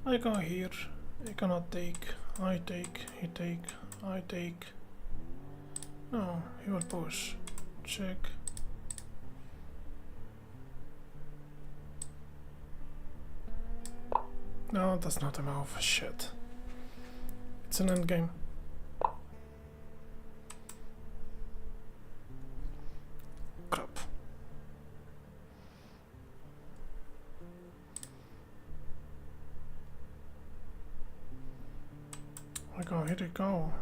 I go here, I cannot take, I take, he take, I take. No, he will push. Check. No, that's not a move. Shit. It's an endgame. Crap. I go, here you go.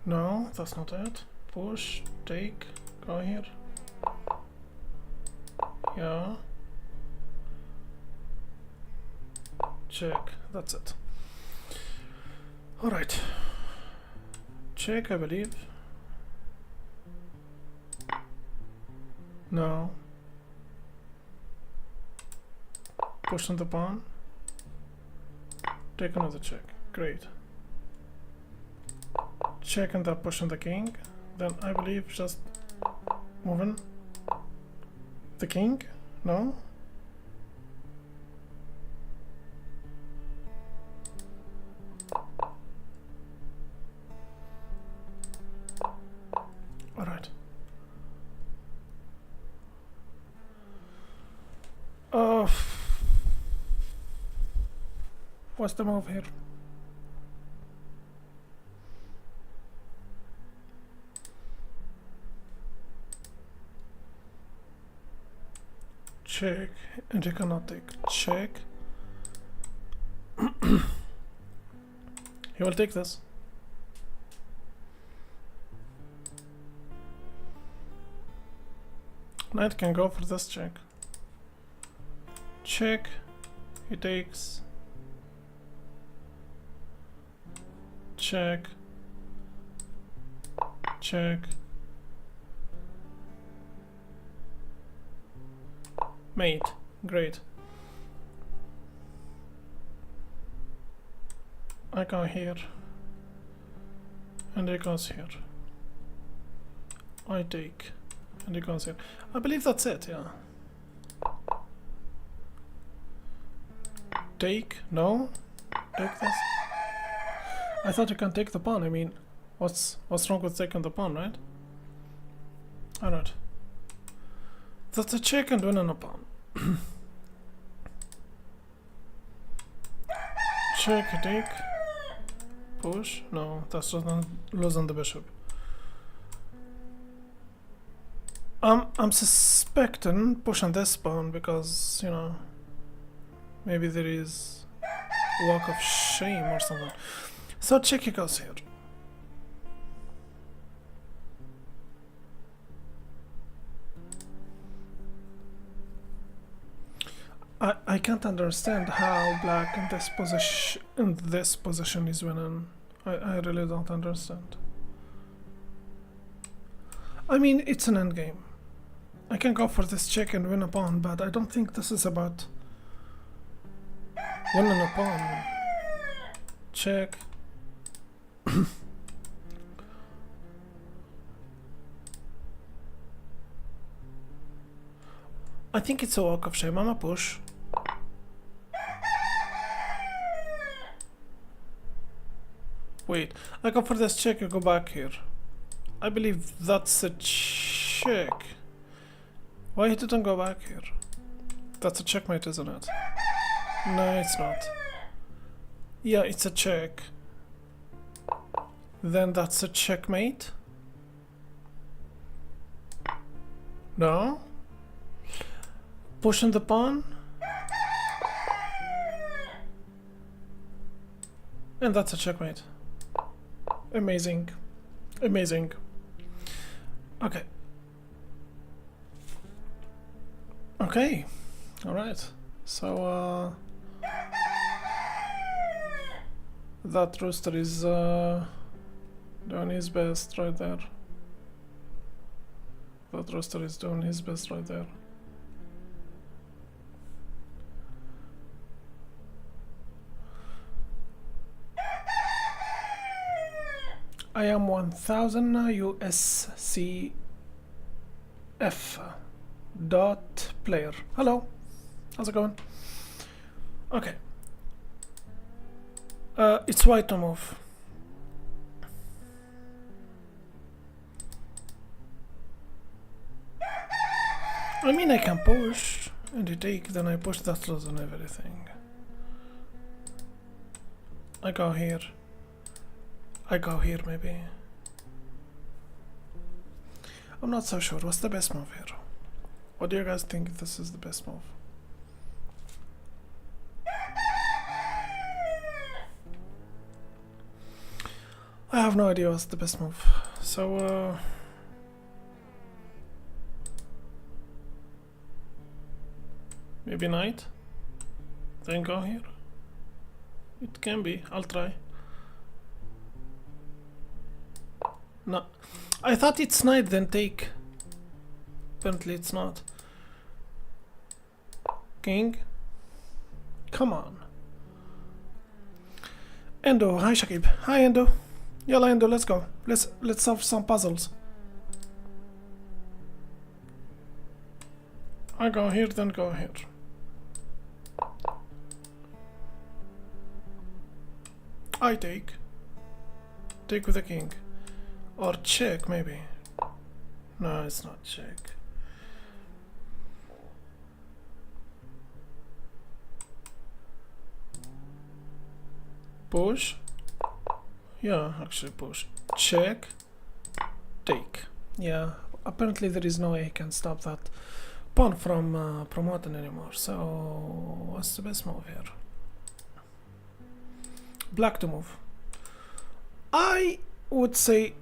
No, that's not it. Push, take, go here. Yeah. Check, that's it. Alright. Check, I believe. No. Push on the pawn. Take another check. Great. Check and that push on the king. Then I believe just moving the king. No? Alright. What's the move here? Check, and you cannot take check. He will take this. Knight can go for this check. Check, he takes. Check. Check. Mate. Great. I go here. And he goes here. I take. And he goes here. I believe that's it, yeah. Take? No? Take this? I thought you can take the pawn. I mean, what's wrong with taking the pawn, right? Alright. That's a check and winning a pawn. Check, take. Push. No, that's just losing the bishop. I'm suspecting pushing this pawn because, you know, maybe there is walk of shame or something. So check he goes here. I can't understand how black in this position is winning. I really don't understand. I mean, it's an endgame. I can go for this check and win a pawn, but I don't think this is about winning a pawn. Check. I think it's a walk of shame. I'm a push. Wait, I go for this check, you go back here. I believe that's a check. Why he didn't go back here? That's a checkmate, isn't it? No, it's not. Yeah, it's a check. Then that's a checkmate? No? Pushing the pawn? And that's a checkmate. Amazing. Amazing. Okay. Okay. Alright. So, that rooster is doing his best right there. That rooster is doing his best right there. I am 1000 USCF dot player. Hello, how's it going? Okay. It's white to move. I mean, I can push and you take, then I push that loss and everything. I go here. I go here maybe. I'm not so sure. What's the best move here? What do you guys think this is the best move? I have no idea what's the best move. So, maybe knight? Then go here? It can be. I'll try. No. I thought it's knight then take. Apparently it's not. King? Come on. Endo, hi Shakib. Hi Endo. Yalla Endo, let's go. Let's solve some puzzles. I go here, then go here. I take. Take with the king. Or check, maybe. No, it's not check. Push. Yeah, actually push. Check. Take. Yeah, apparently there is no way I can stop that pawn from promoting anymore. So, what's the best move here? Black to move. I would say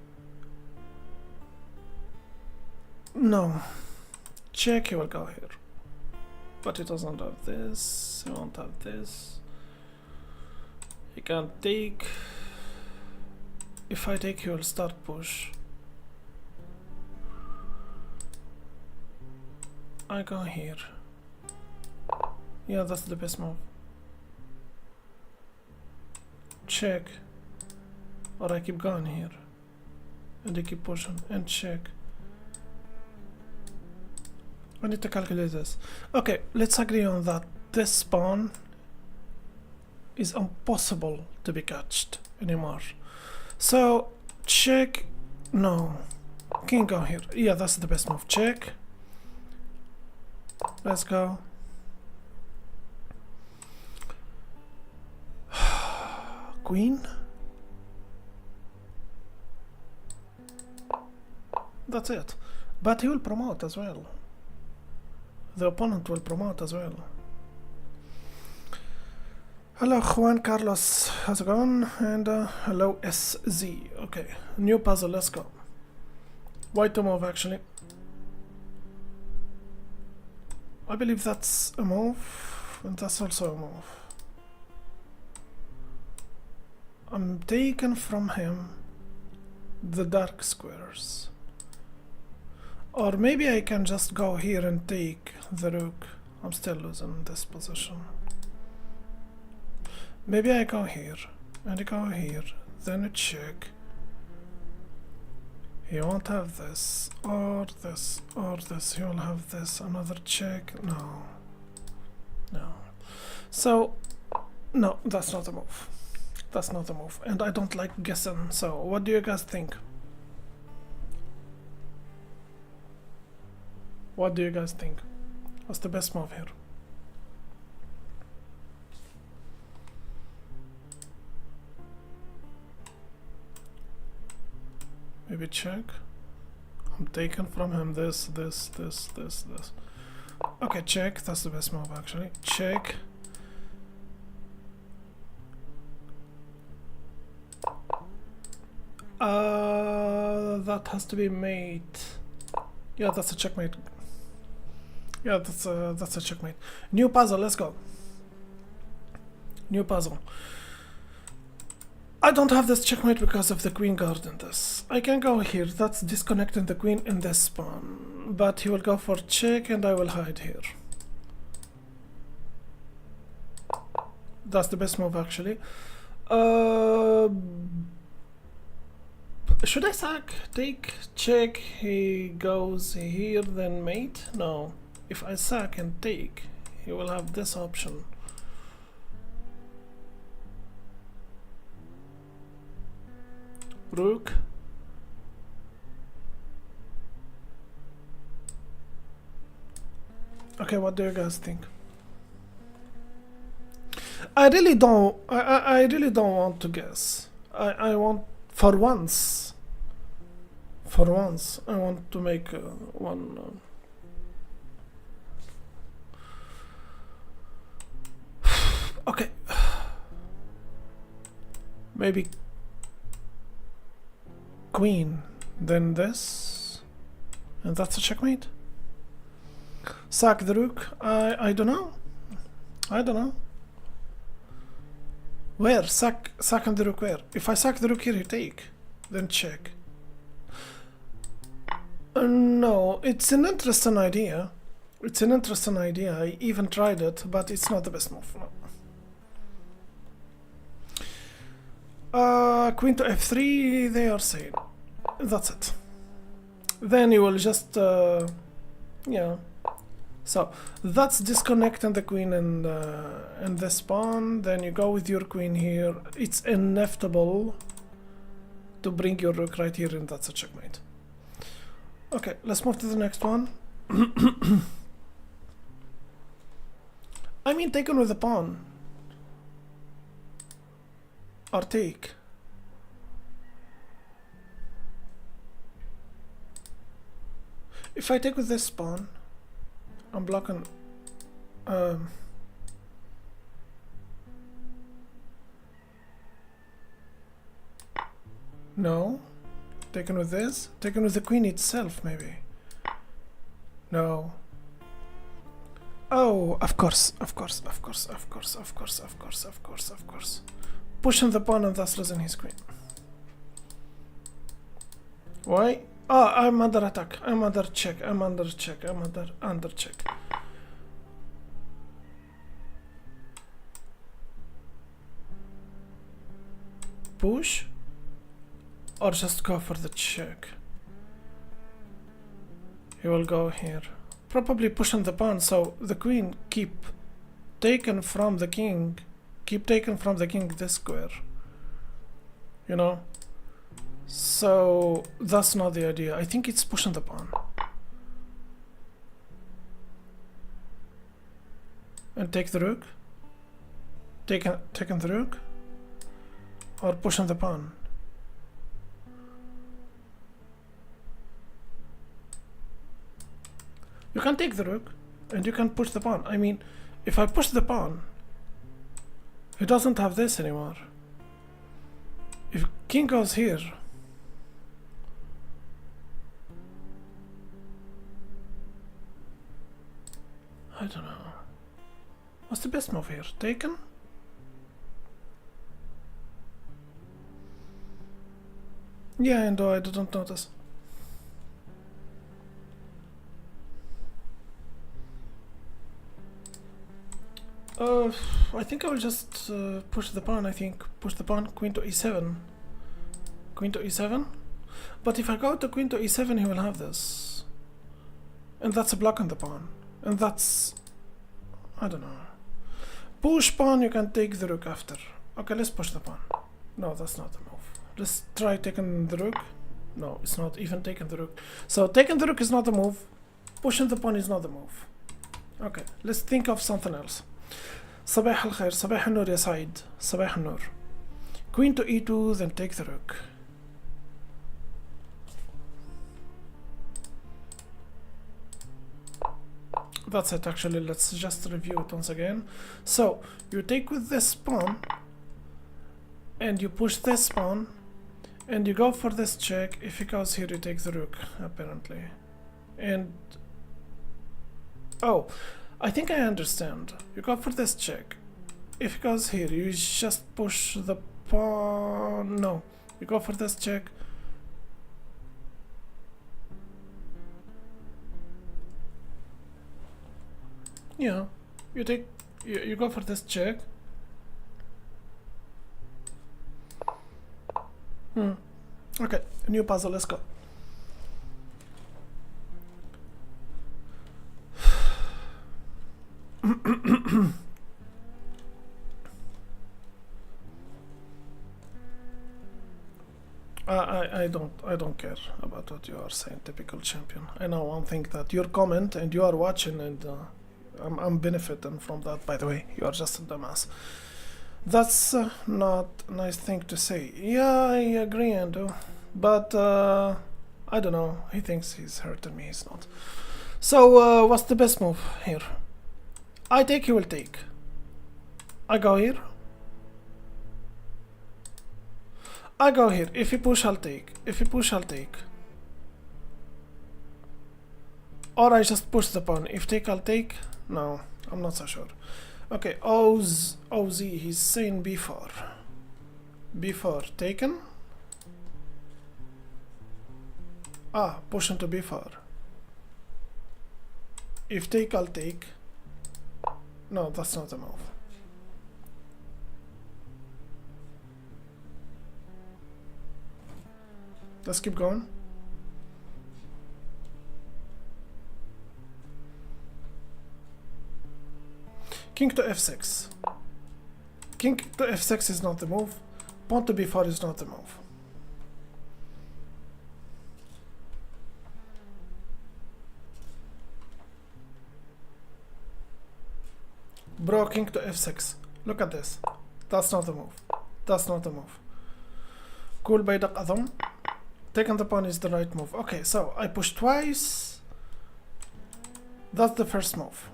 no. Check, he will go here. But he doesn't have this, he won't have this. He can't take. If I take, he will start push. I go here. Yeah, that's the best move. Check. Or I keep going here. And I keep pushing and check. I need to calculate this. Okay, let's agree on that. This pawn is impossible to be catched anymore. So, check. No. King go here. Yeah, that's the best move. Check. Let's go. Queen. That's it. But he will promote as well. The opponent will promote as well. Hello Juan Carlos, how's it going? And hello SZ. Okay, new puzzle, let's go. White to move actually. I believe that's a move, and that's also a move. I'm taking from him the dark squares. Or maybe I can just go here and take the rook. I'm still losing this position. Maybe I go here, and I go here, then I check. He won't have this, or this, or this. He will have this, another check. No. No. So, no, that's not a move. That's not a move. And I don't like guessing, so what do you guys think? What do you guys think? What's the best move here? Maybe check. I'm taking from him this. Okay, check. That's the best move actually. Check. That has to be mate. Yeah, that's a checkmate. Yeah, that's a checkmate. New puzzle, let's go. New puzzle. I don't have this checkmate because of the queen guard in this. I can go here, that's disconnecting the queen in this pawn. But he will go for check and I will hide here. That's the best move actually. Should I sack? Take, check, he goes here, then mate? No. If I sack and take, he will have this option. Rook. Okay, what do you guys think? I really don't. I really don't want to guess. I want for once. For once, I want to make one. Okay. Maybe queen, then this, and that's a checkmate. Sack the rook. I don't know. I don't know. Where? Sack the rook where? If I sack the rook here, you take. Then check. No, it's an interesting idea. It's an interesting idea. I even tried it, but it's not the best move. No. Queen to f3, they are saying. That's it. Then you will just, yeah. So that's disconnecting the queen and this pawn. Then you go with your queen here. It's inevitable to bring your rook right here, and that's a checkmate. Okay, let's move to the next one. I mean, taken with a pawn. Or take. If I take with this pawn, I'm blocking. No. Taken with this? Taken with the queen itself, maybe. No. Oh, of course. Pushing the pawn and thus losing his queen. Why? Oh, I'm under attack. I'm under check. I'm under check. Push? Or just go for the check? He will go here. Probably pushing the pawn, so the queen keep taken from the king. Keep taken from the king this square. You know? So that's not the idea. I think it's pushing the pawn. And take the rook? Taking the rook? Or pushing the pawn? You can take the rook and you can push the pawn. I mean, if I push the pawn, he doesn't have this anymore. If king goes here, I don't know. What's the best move here? Taken? Yeah, and I didn't notice. I think I will just push the pawn. Push the pawn, queen to e7. Queen to e7? But if I go to queen to e7, he will have this. And that's a block on the pawn. And that's... I don't know. Push pawn, you can take the rook after. Okay, let's push the pawn. No, that's not the move. Let's try taking the rook. No, it's not even taking the rook. So taking the rook is not the move. Pushing the pawn is not the move. Okay, let's think of something else. صباح الخير صباح النور يا سعيد صباح النور. Queen to e2, then take the rook. That's it actually, let's just review it once again. So, you take with this pawn, and you push this pawn, and you go for this check. If he goes here, you take the rook, apparently. And... oh, I think I understand. You go for this check. If he goes here, you just push the pawn. No, you go for this check. Yeah, you take. You go for this check. Okay, new puzzle. Let's go. I don't care about what you are saying, typical champion. I know one thing, that your comment and you are watching, and I'm benefiting from that. By the way, you are just a dumbass. That's not a nice thing to say. Yeah, I agree, Ando. But I don't know. He thinks he's hurting me. He's not. So what's the best move here? I take, he will take. I go here. I go here. If he push, I'll take. If he push, I'll take. Or I just push the pawn. If take, I'll take. No, I'm not so sure. Okay, OZ, he's saying b4. b4 taken. Ah, push into b4. If take, I'll take. No, that's not a move. Let's keep going. King to f6. King to f6 is not the move. Pawn to b4 is not the move. Bro, king to f6. Look at this. That's not the move. That's not the move. Cool بيدق أظن. Taking the pawn is the right move. Okay, so I push twice. That's the first move.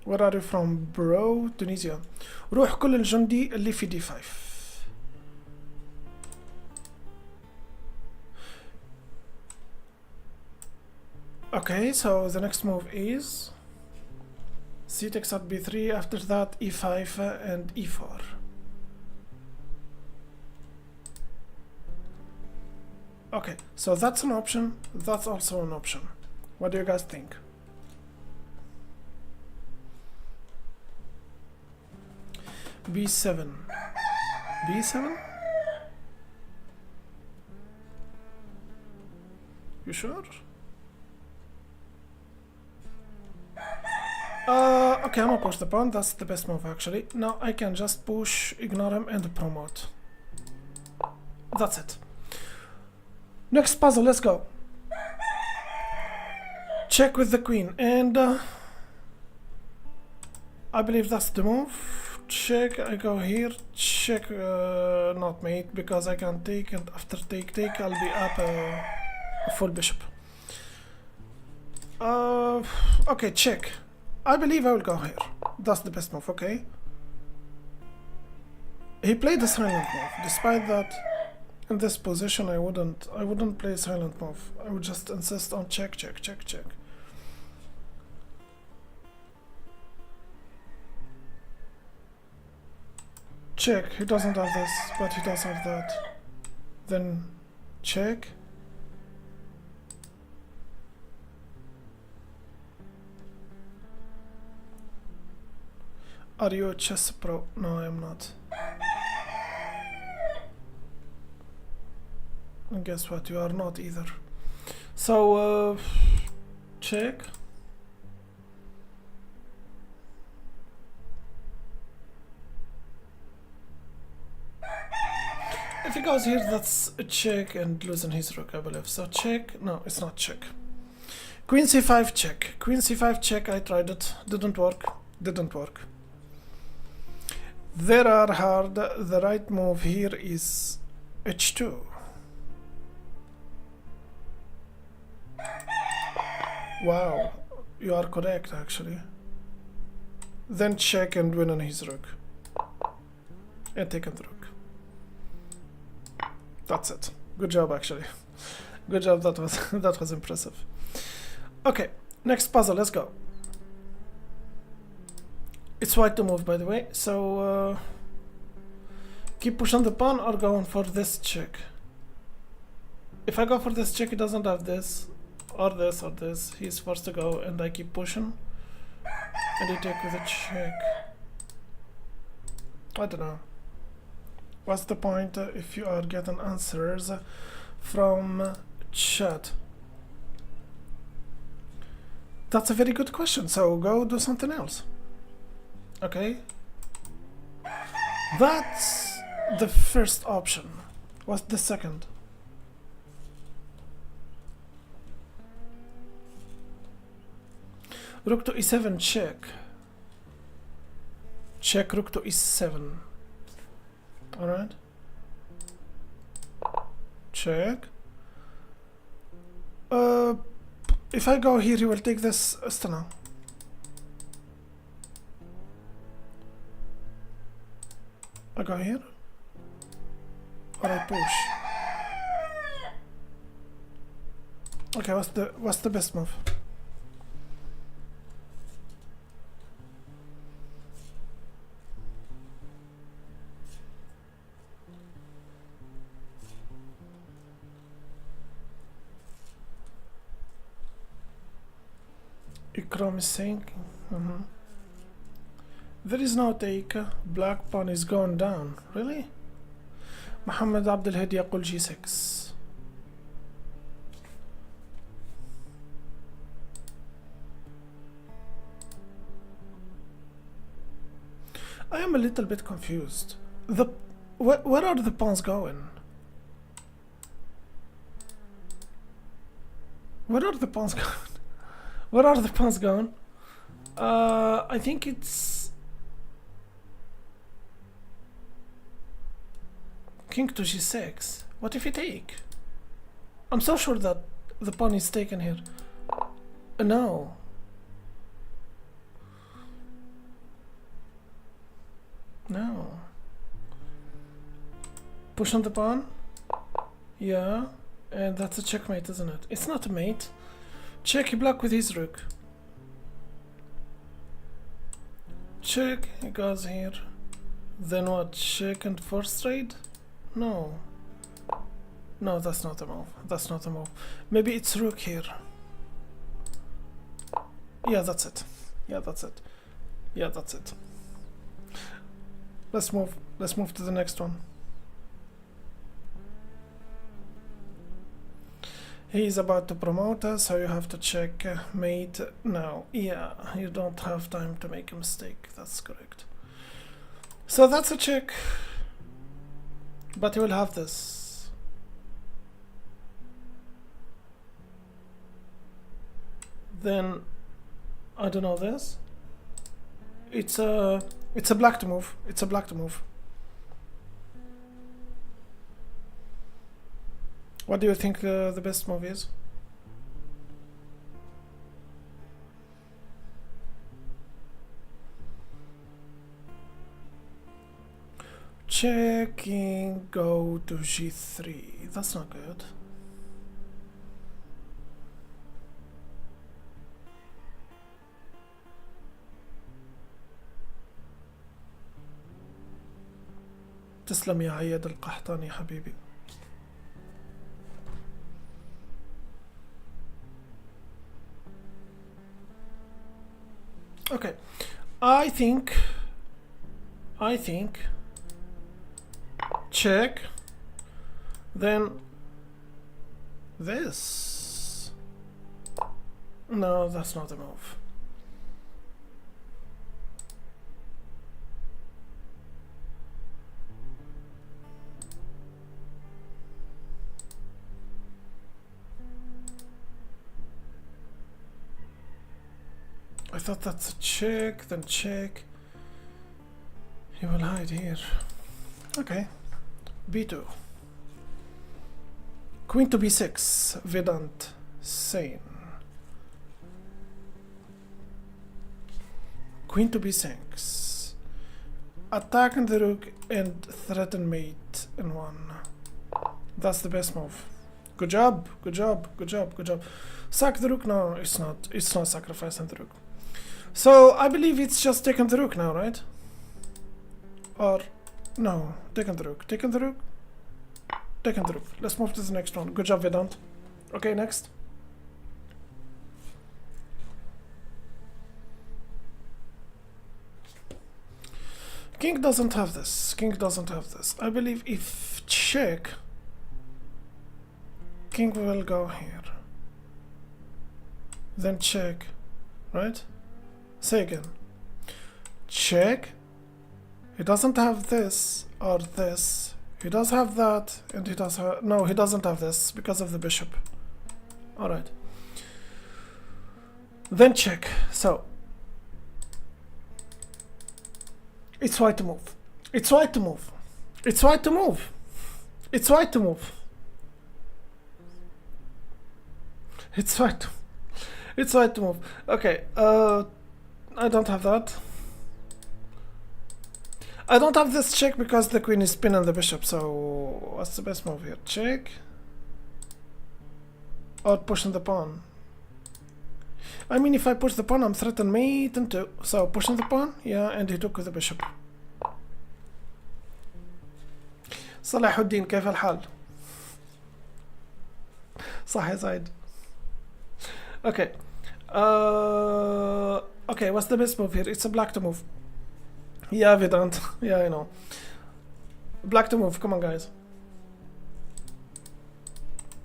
Where are you from, bro? Tunisia. روح كل الجندي اللي في d5. Okay, so the next move is c takes at b3, after that e5 and e4. Okay, so that's an option, that's also an option. What do you guys think? b7. b7? You sure? Okay, I'm gonna push the pawn. That's the best move actually. Now I can just push, ignore him, and promote. That's it. Next puzzle, let's go. Check with the queen, and I believe that's the move. Check, I go here. Check, not mate, because I can take, and after take, I'll be up a full bishop. Okay, check. I believe I will go here. That's the best move, okay? He played a silent move. Despite that, in this position, I wouldn't play a silent move. I would just insist on check, check, check, check. Check. He doesn't have this, but he does have that. Then check. Are you a chess pro? No, I am not. And guess what? You are not either. So, check. If he goes here, that's a check and losing his rook, I believe. So check. No, it's not check. Queen c5 check. Queen c5 check. I tried it. Didn't work. Didn't work. There are hard. The right move here is h2. Wow, you are correct actually. Then check and win on his rook. And take on the rook. That's it. Good job actually. Good job, that was impressive. Okay, next puzzle, let's go. It's white to move, by the way, so keep pushing the pawn or going for this check. If I go for this check, he doesn't have this, or this, or this. He's forced to go, and I keep pushing. And he take with a check. I don't know. What's the point if you are getting answers from chat? That's a very good question, so go do something else. Okay, that's the first option. What's the second? Rook to e7, check. Check rook to e7. Alright. Check. If I go here, he will take this Astana. I go here. Or I push. Okay, what's the best move? Ikram is saying, there is no take. Black pawn is going down. Really? محمد عبد الهادي يقول G6. I am a little bit confused. Where are the pawns going? Where are the pawns going? Where are the pawns going? I think it's king to g6. What if you take? I'm so sure that the pawn is taken here. No. No. Push on the pawn? Yeah. And that's a checkmate, isn't it? It's not a mate. Check, he block with his rook. Check, he goes here. Then what? Check and force trade? No. No, that's not a move. That's not a move. Maybe it's rook here. Yeah, that's it. Yeah, that's it. Yeah, that's it. Let's move. Let's move to the next one. He's about to promote us, so you have to check mate now. Yeah, you don't have time to make a mistake. That's correct. So that's a check. But you will have this. Then I don't know this. It's a black to move. It's a black to move. What do you think the best move is? Checking, go to g3. That's not good. تسلم يا عياد القحطاني حبيبي. Okay, I think check, then this. No, that's not a move. I thought that's a check, then check. He will hide here. Okay. B2. Queen to B6. Vedant. Sane. Queen to B6. Attack on the rook and threaten mate in one. That's the best move. Good job. Good job. Good job. Good job. Sack the rook? No, it's not. It's not sacrificing the rook. So I believe it's just taking the rook now, right? Or no, taking the rook. Taking the rook. Taking the rook. Let's move to the next one. Good job, Vedant. Okay, next. King doesn't have this. King doesn't have this. I believe if check, king will go here. Then check, right? Say again. Check. He doesn't have this or this. He does have that, and he does have... No, he doesn't have this because of the bishop. Alright. Then check. So, it's white to move. It's white to move. It's white to move. It's white to move. It's white to... It's white to move. Okay, I don't have that. I don't have this check because the queen is pinning the bishop, so what's the best move here? Check? Or pushing the pawn? I mean, if I push the pawn, I'm threatened mate and two. So pushing the pawn, yeah, and he took with the bishop. صلاح الدين كيف الحال؟ صح يا زايد. Okay. Okay, what's the best move here? It's a black to move. Yeah, Vedant. Yeah, I know. Black to move. Come on, guys.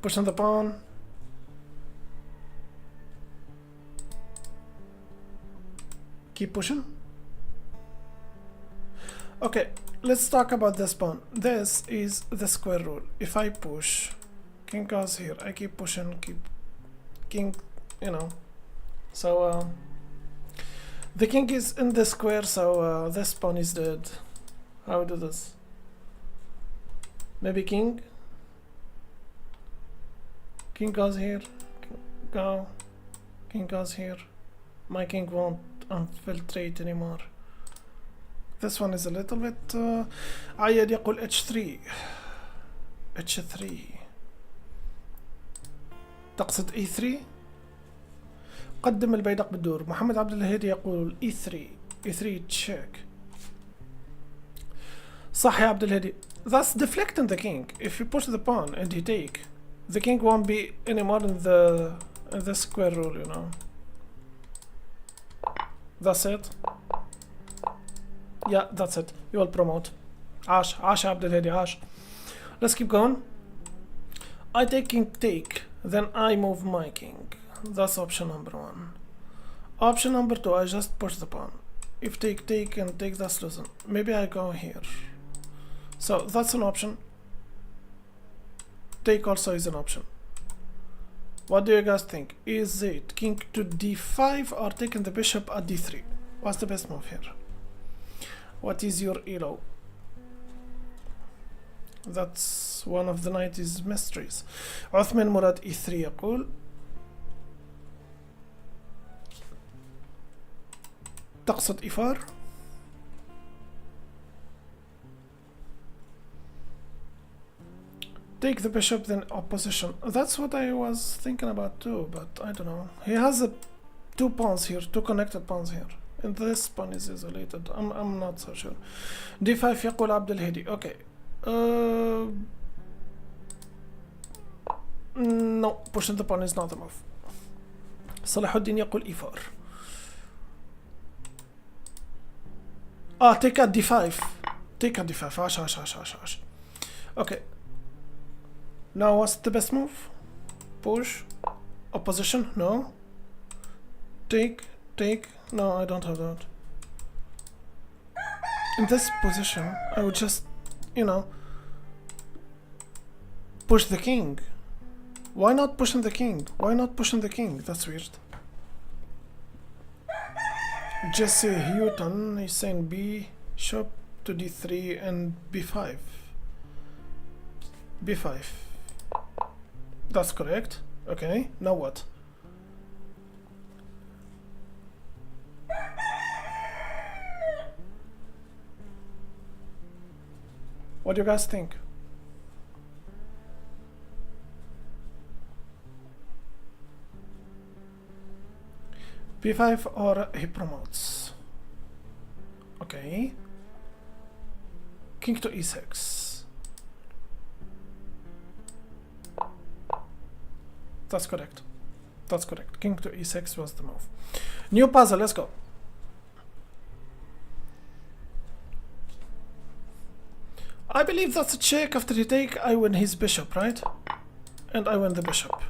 Pushing the pawn. Keep pushing. Okay, let's talk about this pawn. This is the square rule. If I push, king goes here. I keep pushing, keep king, you know. So the king is in the square, so this pawn is dead. How do this? Maybe king. King goes here. Go. King goes here. My king won't infiltrate anymore. This one is a little bit عيد يقول h3 h3 تقصد e3. قدم البيدق بالدور. محمد عبد الهادي يقول e3 e3 check. صح يا عبد الهادي. That's deflecting the king. If you push the pawn and he take, the king won't be anymore in the square rule, you know. That's it. Yeah, that's it. You will promote. عاش عاش عبد الهادي عاش. Let's keep going. I take king take, then I move my king. That's option number one. Option number two, I just push the pawn. If take take and take, that's losing. Maybe I go here. So that's an option. Take also is an option. What do you guys think? Is it king to d5 or taking the bishop at d3? What's the best move here? What is your elo? That's one of the 90s mysteries. عثمان مراد e3 يقول تقصد e4. Take the bishop, then opposition. That's what I was thinking about too, but I don't know. He has two pawns here, two connected pawns here. And this pawn is isolated. I'm not so sure. d5 يقول عبد الهادي. Okay. No, pushing the pawn is not the move. صلاح الدين يقول e4. Take at d5. Take at d5. عاش عاش عاش عاش عاش. Okay. Now what's the best move? Push. Opposition? No. Take. Take. No, I don't have that. In this position, I would just, you know, push the king. Why not pushing the king? Why not pushing the king? That's weird. Jesse Houghton is saying bishop to d3 and b5. b5. That's correct. Okay, now what? What do you guys think? b5 or he promotes. Okay. King to e6. That's correct. That's correct. King to e6 was the move. New puzzle, let's go. I believe that's a check. After he take, I win his bishop, right? And I win the bishop.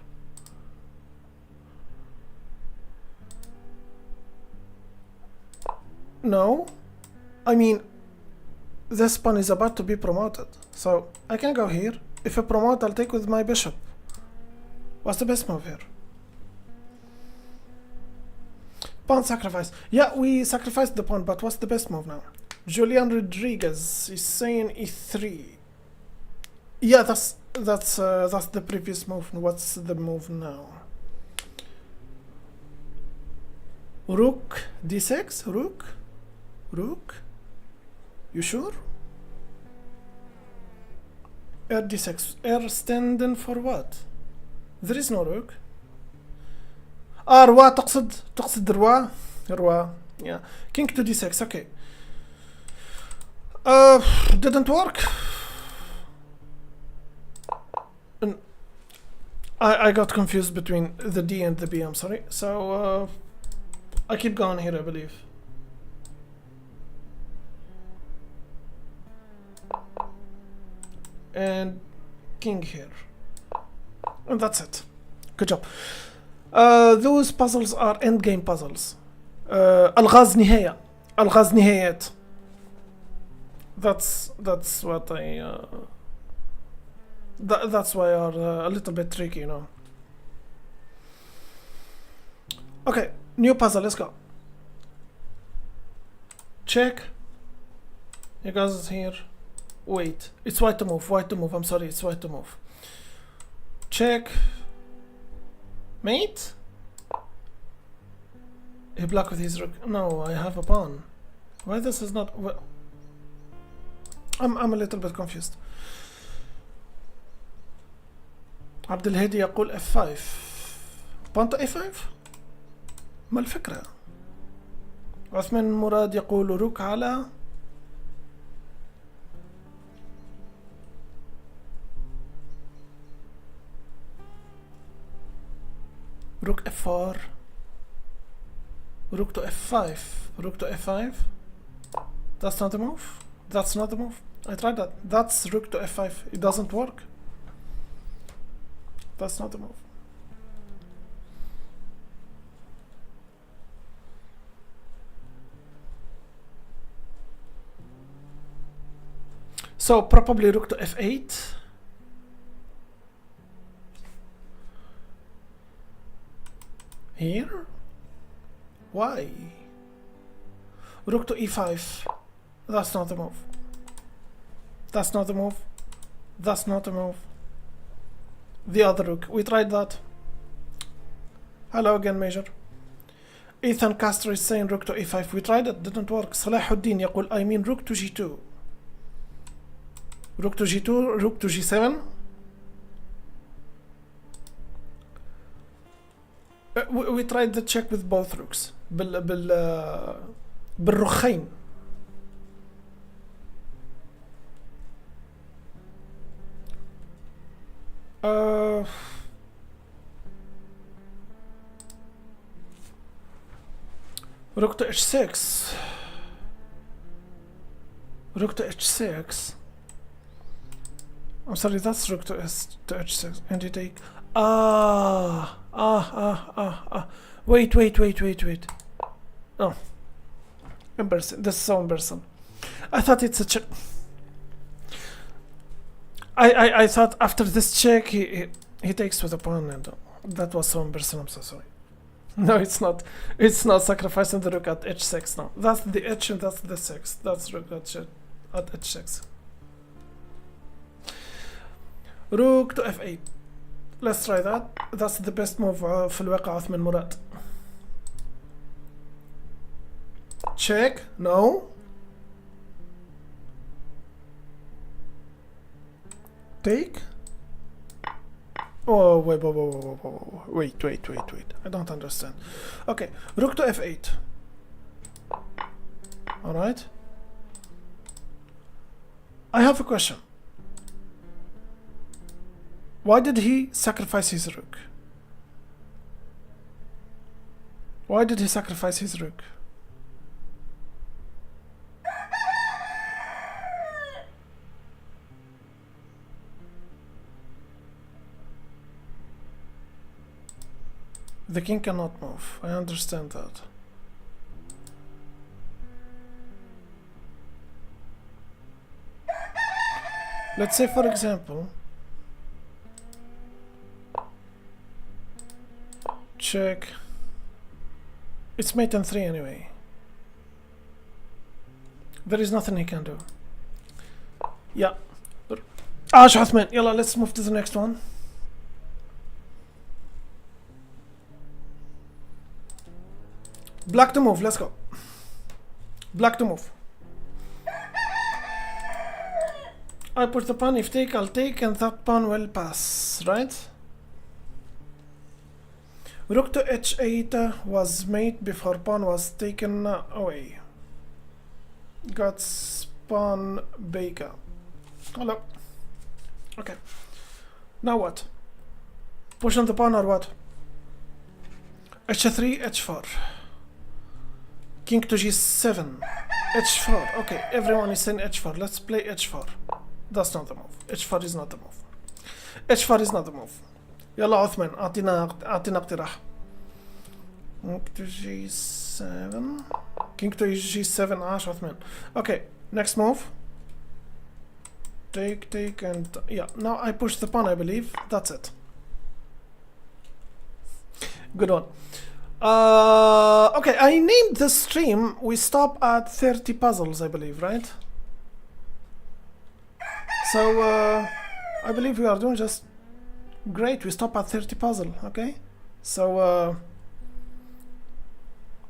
No. I mean, this pawn is about to be promoted. So I can go here. If I promote, I'll take with my bishop. What's the best move here? Pawn sacrifice. Yeah, we sacrificed the pawn, but what's the best move now? Julian Rodriguez is saying e3. Yeah, that's the previous move. What's the move now? Rook d6. Rook. You sure? R d6. R standing for what? There is no rook. روا تقصد روا. Yeah. King to d6. Okay. Didn't work. I got confused between the D and the B, I'm sorry. So I keep going here, I believe. And king here. And that's it. Good job. Those puzzles are endgame puzzles. ألغاز نهاية. ألغاز نهايات. That's what that's why are a little bit tricky, you know. Okay, new puzzle, let's go. Check. You guys here. Wait, it's white to move, I'm sorry, it's white to move. Check. Mate? He blocked with his rook. No, I have a pawn. Why this is not... Well, I'm a little bit confused. عبد الهادي يقول F5. pawn to A5. ما الفكرة؟ عثمان مراد يقول روك على روك F4. Rook to F5. Rook to F5. That's not the move. That's not the move. I tried that. That's rook to F5. It doesn't work. That's not the move. So probably rook to F8. Here? Why? Rook to E5. That's not the move. That's not the move. That's not the move. The other rook. We tried that. Hello again, Major. Ethan Castro is saying rook to E5. We tried it. Didn't work. Salahuddin يقول I mean rook to G2. Rook to G2. Rook to G7. We tried the check with both rooks. بالرخين. Rook to H6. Rook to H6. I'm sorry, that's rook to H6. And you take... Wait. Oh. Embarrassing. This is so embarrassing. I thought it's a check. I thought after this check he takes with a pawn, and that was so embarrassing. I'm so sorry. No, it's not. It's not sacrificing the rook at H6 now. That's the H and that's the 6. That's rook at H6. Rook to F8. Let's try that. That's the best move في الواقع عثمان مراد. Check. No. Take. Oh, wait. I don't understand. Okay, rook to F8. Alright. I have a question. Why did he sacrifice his rook? Why did he sacrifice his rook? The king cannot move. I understand that. Let's say, for example, check. It's mate and 3 anyway. There is nothing he can do. Yeah. Uthman, yalla, let's move to the next one. Black to move, let's go. Black to move. I put the pawn, if take, I'll take, and that pawn will pass, right? Rook to h8 was mate before pawn was taken away. Got pawn baker. Hello. Okay. Now what? Push on the pawn or what? h3, h4. King to g7. h4. Okay, everyone is saying h4. Let's play h4. That's not the move. h4 is not the move. h4 is not the move. يلا عثمان اعطينا اقتراح. King to g7. King to g7. عاش عثمان. Okay, next move. Take, and yeah. Now I push the pawn, I believe. That's it. Good one. Okay, I named the stream. We stop at 30 puzzles, I believe, right? So I believe we are doing just great. We stop at 30 puzzle. Okay, so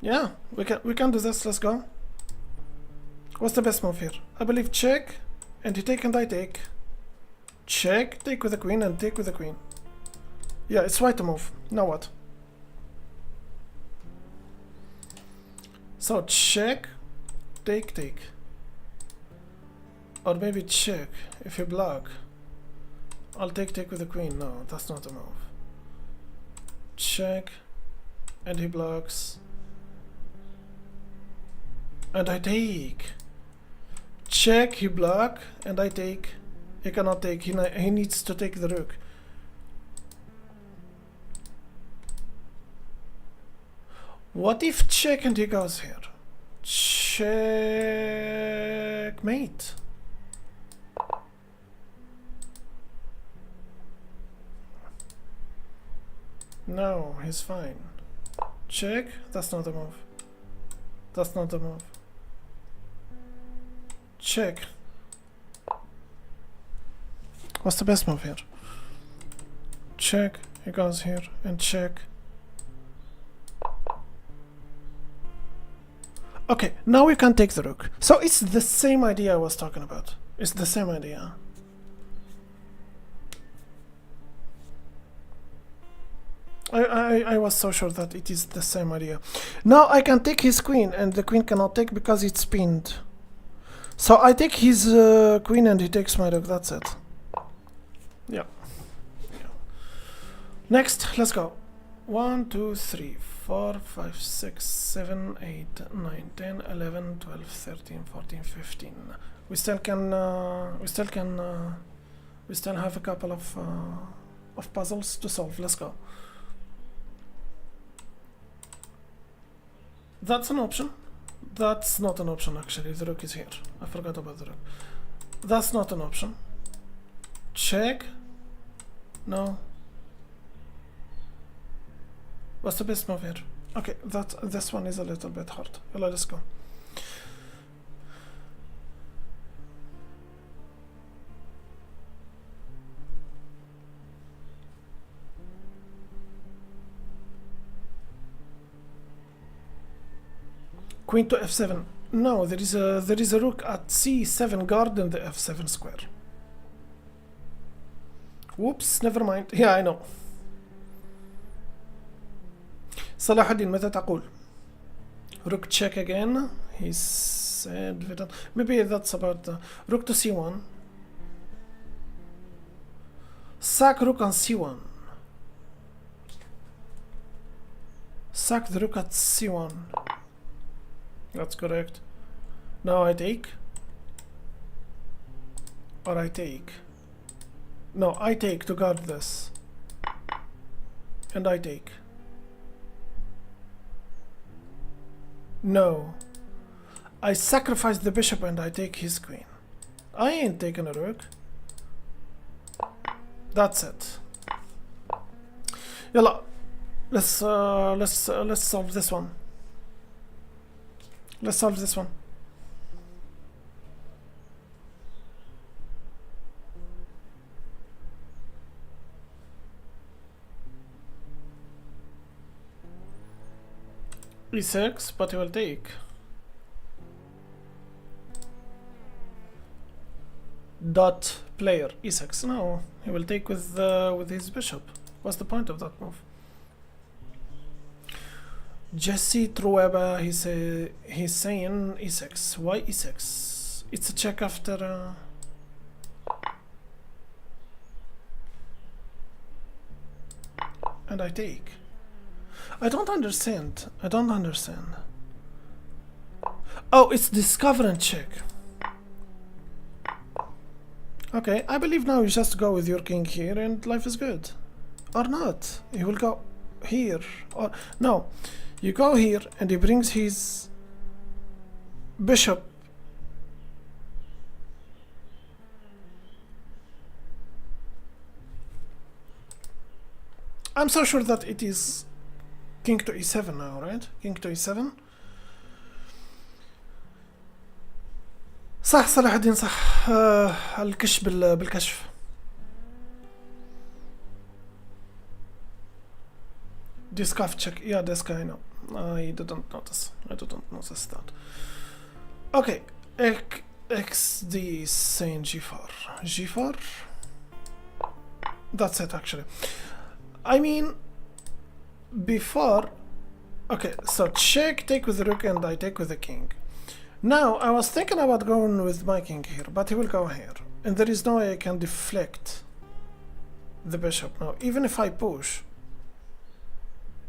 yeah, we can do this. Let's go. What's the best move here? I believe check, and you take and I take. Check, take with the queen, and take with the queen. Yeah, it's right to move. Now what? So check, take. Or maybe check, if you block. I'll take with the queen. No, that's not a move. Check, and he blocks. And I take. Check, he block, and I take. He cannot take, he needs to take the rook. What if check and he goes here? Checkmate. No, he's fine. Check, that's not the move. That's not the move. Check. What's the best move here? Check, he goes here, and check. Okay, now we can take the rook. So it's the same idea I was talking about. It's the same idea. I was so sure that it is the same idea. Now I can take his queen, and the queen cannot take because it's pinned. So I take his queen and he takes my rook, that's it. Yeah. Next, let's go. 1, 2, 3, 4, 5, 6, 7, 8, 9, 10, 11, 12, 13, 14, 15. We still have a couple of puzzles to solve. Let's go. That's an option. That's not an option actually. The rook is here. I forgot about the rook. That's not an option. Check. No. What's the best move here? Okay, this one is a little bit hard. Well, let's go. Queen to f7. No, there is a rook at c7 guarding the f7 square. Whoops, never mind. Yeah, I know. صلاح الدين ماذا تقول? Rook check again. He said maybe that's about the rook to c1. Sack rook on c1. Sack the rook at c1. That's correct. Now I take. Or I take. No, I take to guard this. And I take. No. I sacrifice the bishop and I take his queen. I ain't taking a rook. That's it. يلا. Let's solve this one. Let's solve this one. E6, but he will take. Dot player E6. No, he will take with his bishop. What's the point of that move? Jesse Trueba, he's saying E6. Why E6? It's a check after. And I take. I don't understand. I don't understand. Oh, it's discover and check. Okay, I believe now you just go with your king here and life is good. Or not. He will go here. Or no. You go here and he brings his bishop. I'm so sure that it is king to e7 now, right? King to e7. صح صلاح الدين صح. الكش بالكشف. Discuff check. Yeah, this guy, no. I didn't notice. I didn't notice that. Okay. XD is saying g4. G4? That's it, actually. I mean, before... Okay, so check, take with the rook, and I take with the king. Now, I was thinking about going with my king here, but he will go here. And there is no way I can deflect the bishop. Now, even if I push,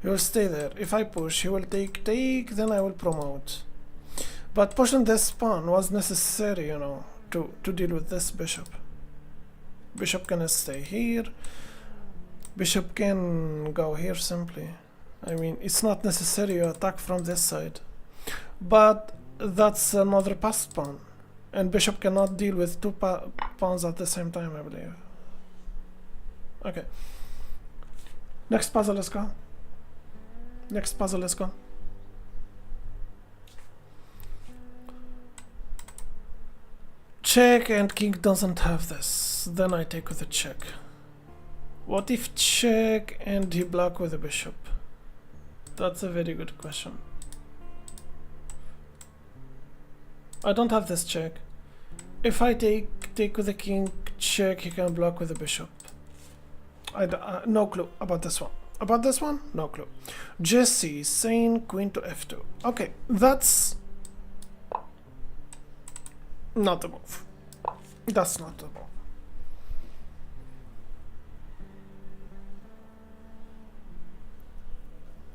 he will stay there. If I push, he will take, then I will promote. But pushing this pawn was necessary, you know, to deal with this bishop. Bishop can stay here. Bishop can go here simply. I mean, it's not necessary to attack from this side. But that's another passed pawn. And bishop cannot deal with two pawns at the same time, I believe. Okay. Next puzzle, let's go. Next puzzle, let's go. Check and king doesn't have this. Then I take with a check. What if check and he block with a bishop? That's a very good question. I don't have this check. If I take with the king, check, he can block with the bishop. No clue about this one. About this one? No clue. Jesse saying queen to f2. Okay, that's not the move. That's not the move.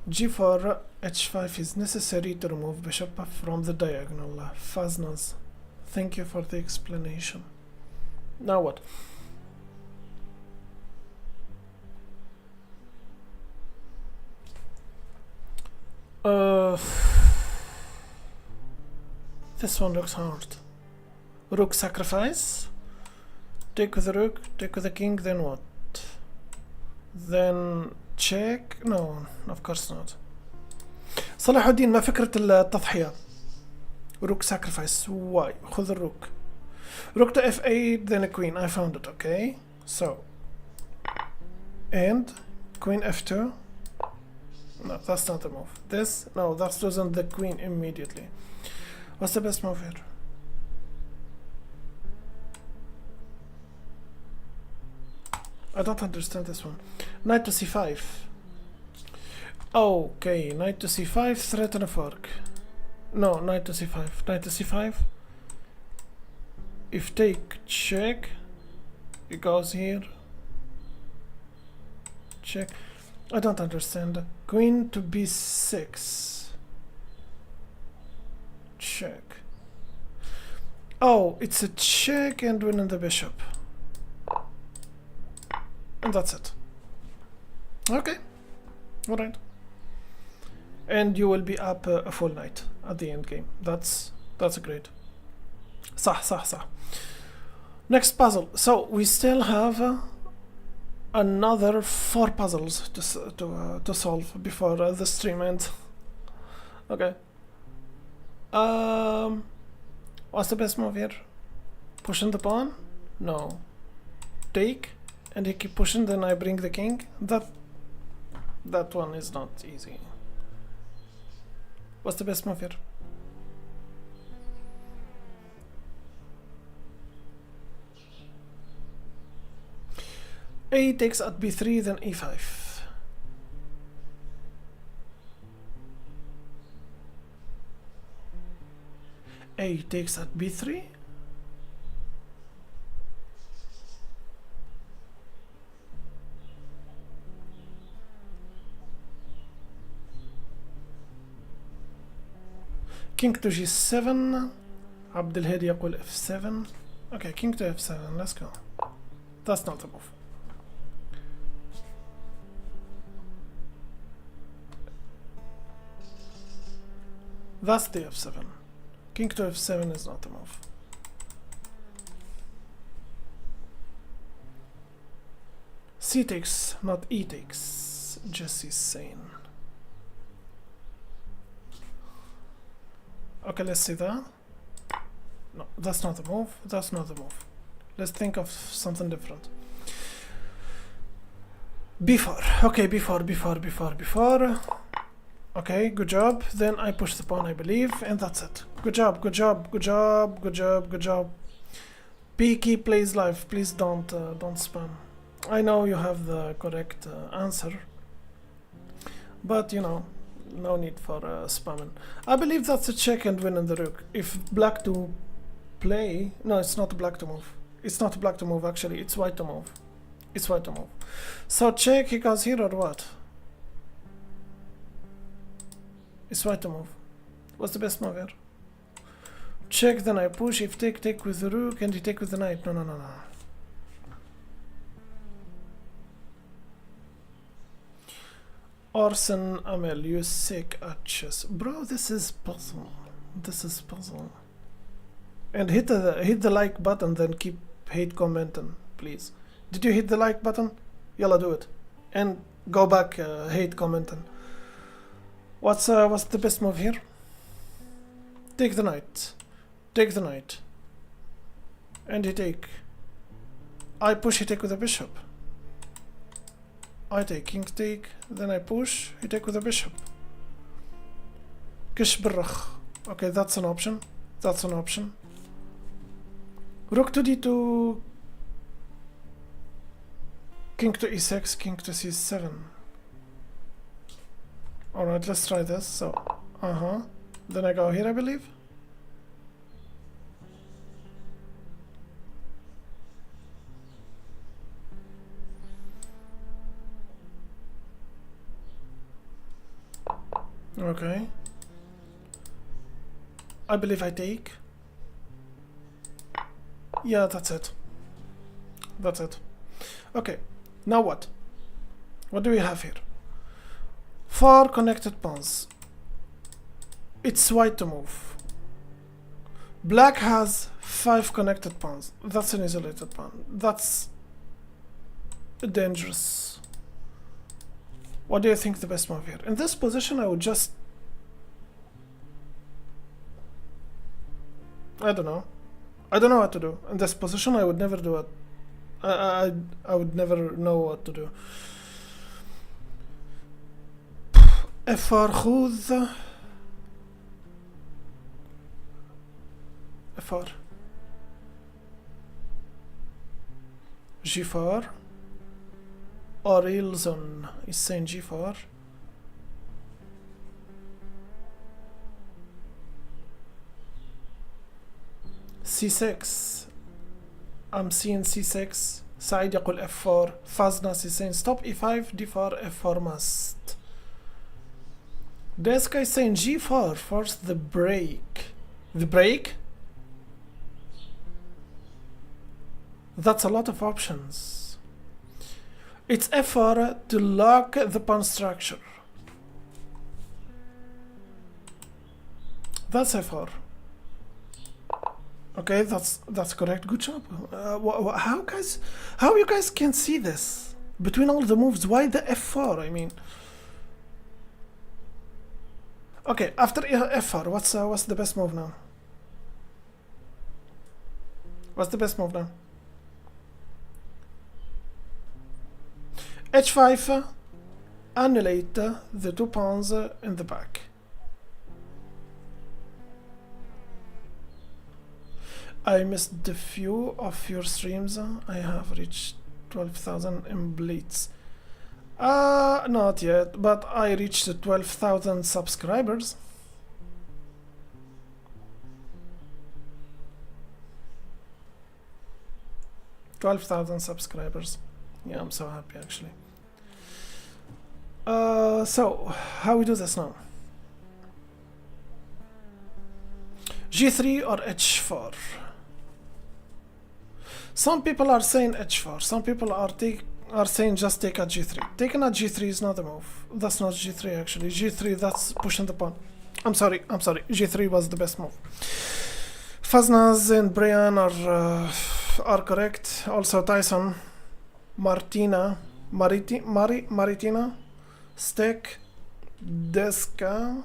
G4, H5 is necessary to remove bishop from the diagonal. Faznaz, thank you for the explanation. Now what? This one looks hard. Rook sacrifice. Take with the rook, take with the king, then what? Then check? No, of course not. صلاح الدين ما فكرة التضحية؟ Rook sacrifice. Why? خذ الروك. Rook to f8, then a queen. I found it, okay? So. And queen f2. No, that's not the move. This? No, that's losing the queen immediately. What's the best move here? I don't understand this one. Knight to c5. Okay, knight to c5, threaten a fork. No, knight to c5. Knight to c5. If take, check. It goes here. Check. I don't understand. Queen to b6. Check. Oh, it's a check and winning the bishop. And that's it. Okay. Alright. And you will be up a full night at the end game. That's great. صح. Next puzzle. So we still have another 4 puzzles to solve before the stream ends. Okay. What's the best move here? Pushing the pawn? No. Take, and you keep pushing, then I bring the king. That one is not easy. What's the best move here? A takes at b3, then e5. A takes at b3. King to g7. عبد الهادي يقول f7. Okay, king to f7. Let's go. That's not a move. That's the f7. King to f7 is not a move. C takes, not E takes. Jesse's sane. Okay, let's see that. No, that's not the move. That's not the move. Let's think of something different. b4. Okay, b4. Okay, good job. Then I push the pawn, I believe, and that's it. Good job. Peaky plays live. Please don't spam. I know you have the correct answer, but you know, no need for spamming. I believe that's a check and win in the rook. If black to play, no, it's not black to move. It's not black to move. Actually, it's white to move. It's white to move. So check. He goes here or what? It's white to move. What's the best move here? Check, then I push. If take with the rook, and he take with the knight. No. Orson Amel, you sick at chess. Bro, this is puzzle. And hit the like button, then keep hate commenting, please. Did you hit the like button? Yalla, do it. And go back, hate commenting. What's the best move here? Take the knight. And he take. I push, he take with the bishop. I take, king take, then I push, he take with the bishop. Kish بالرخ. Okay, that's an option. Rook to d2. King to e6, king to c7. Alright, let's try this. So, then I go here, I believe. Okay. I believe I take. Yeah, that's it. Okay, now what? What do we have here? 4 connected pawns. It's white to move. Black has 5 connected pawns. That's an isolated pawn. That's dangerous. What do you think the best move here? In this position, I would just... I don't know what to do. In this position, I would never do it. I would never know what to do. f4 خذ. f4 g4. Orilson is saying g4. c6. I'm seeing c6. سعيد يقول f4. Faznas is saying stop e5, d4, f4 must. This guy is saying g4, force the break. The break? That's a lot of options. It's f4 to lock the pawn structure. That's f4. Okay, that's correct. Good job. How you guys can see this? Between all the moves, why the f4? I mean, okay. After f4, what's the best move now? What's the best move now? h5, annulate the 2 pawns in the back. I missed a few of your streams. I have reached 12,000 in Blitz. Not yet, but I reached 12,000 subscribers. Yeah, I'm so happy actually. So how we do this now? G3 or H4? Some people are saying H4. Some people are saying just take at G3. Taking at G3 is not a move. That's not G3 actually. G3, that's pushing the pawn. I'm sorry. G3 was the best move. Faznaz and Brian are correct. Also Tyson, Maritina, Stek, Deska.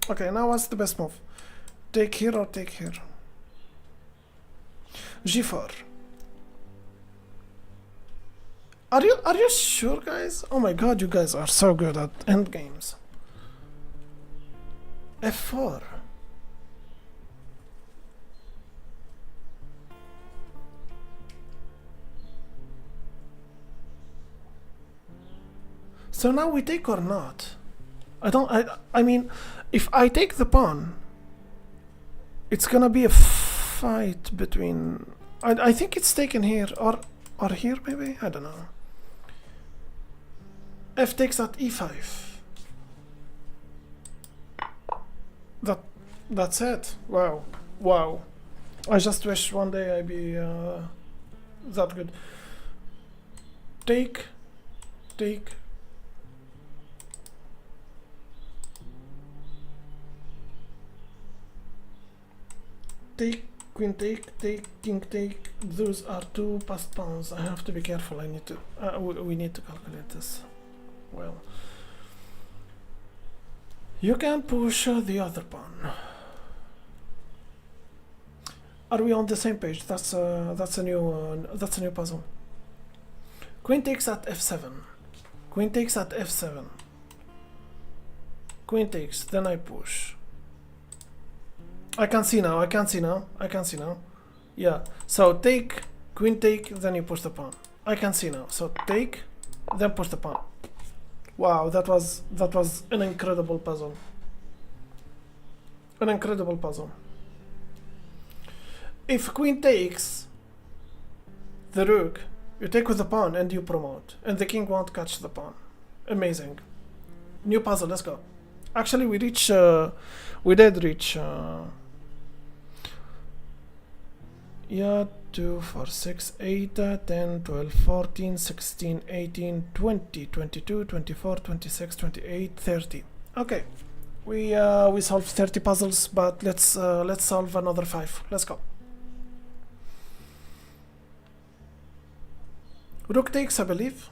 Okay, now what's the best move? Take here or take here? G4. Are you sure, guys? Oh my god, you guys are so good at endgames. F4. So now we take or not? I mean, if I take the pawn, it's gonna be a fight between... I think it's taken here, or here maybe? I don't know. F takes at e5. That's it. Wow. I just wish one day I'd be that good. Take. Take, queen take, king take. Those are 2 passed pawns. I have to be careful. I need to. We need to calculate this. Well, you can push the other pawn. Are we on the same page? That's a new puzzle. Queen takes at f7. Queen takes at f7. Queen takes. Then I push. I can see now. Yeah. So take, queen take, then you push the pawn. I can see now. So take, then push the pawn. Wow, that was an incredible puzzle. If queen takes the rook, you take with the pawn and you promote, and the king won't catch the pawn. Amazing. New puzzle. Let's go. Actually, we did reach. Yeah, 2, 4, 6, 8, 10, 12, 14, 16, 18, 20, 22, 24, 26, 28, 30. Okay, we solved 30 puzzles, but let's solve another 5. Let's go. Rook takes, I believe.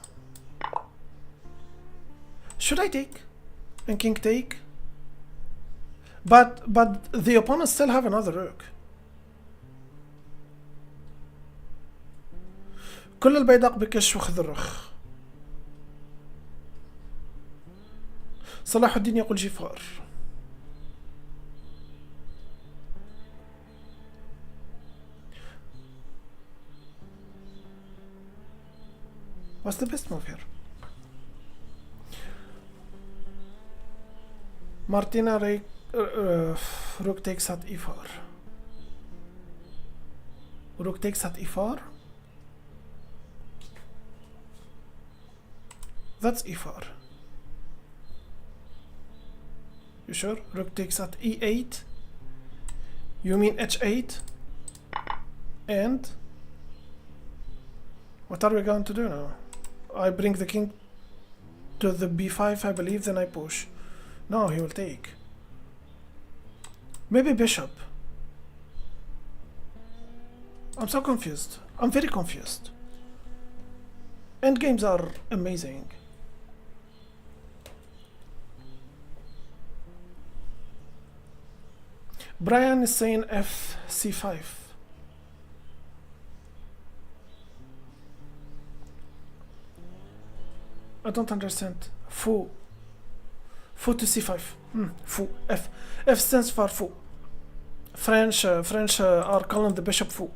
Should I take? And king take? But the opponents still have another rook. كل البيدق بكش وخذ الرخ. صلاح الدين يقول G4. What's the best move here? Martina rook takes at e4. Rook takes at e4. That's e4. You sure? Rook takes at e8. You mean h8? And what are we going to do now? I bring the king to the b5, I believe, then I push. No, he will take. Maybe bishop. I'm so confused. I'm very confused. Endgames are amazing. Brian is saying FC5. I don't understand. Foo. Foo to C5. Foo. F. F stands for foo. French are calling the bishop foo.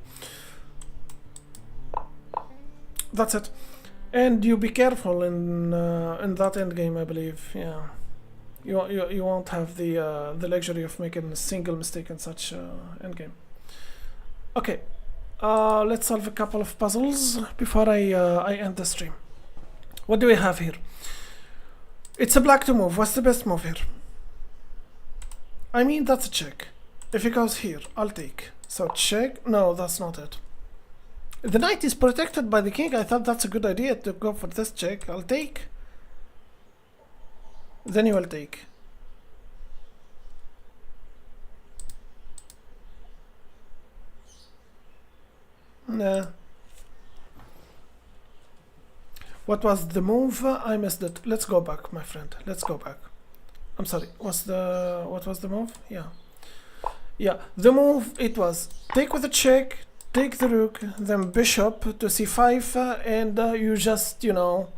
That's it. And you be careful in that endgame, I believe. Yeah. You won't have the luxury of making a single mistake in such endgame. Okay. Let's solve a couple of puzzles before I end the stream. What do we have here? It's a black to move. What's the best move here? I mean, that's a check. If he goes here, I'll take. So check. No, that's not it. The knight is protected by the king. I thought that's a good idea to go for this check. I'll take. Then you will take. Nah. What was the move? I missed it. Let's go back, my friend. Let's go back. I'm sorry. What was the move? Yeah. Yeah. The move, it was take with a check, take the rook, then bishop to c5, and you just, you know,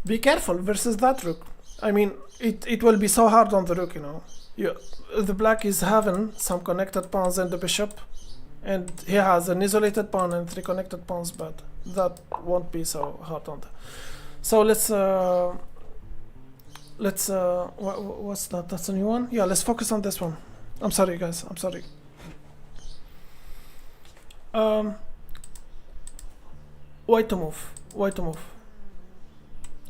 be careful versus that rook. I mean, it will be so hard on the rook, you know. The black is having some connected pawns and the bishop, and he has an isolated pawn and 3 connected pawns, but that won't be so hard on the. So what's that? That's a new one? Yeah, let's focus on this one. I'm sorry, guys. I'm sorry. White to move. White to move.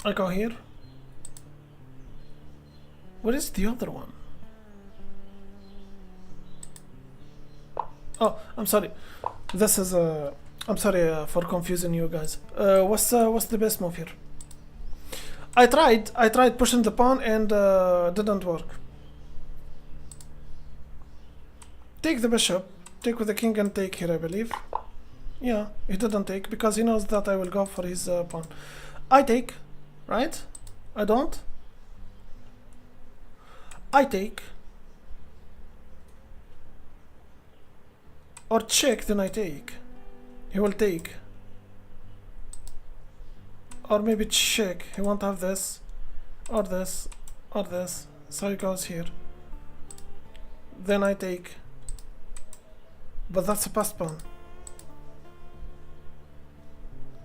I go here. What is the other one? Oh, I'm sorry. This is I'm sorry for confusing you guys. What's the best move here? I tried pushing the pawn and didn't work. Take the bishop. Take with the king and take here, I believe. Yeah, he didn't take because he knows that I will go for his pawn. I take, right? I don't. I take. Or check, then I take. He will take. Or maybe check. He won't have this. Or this. Or this. So he goes here. Then I take. But that's a passed pawn.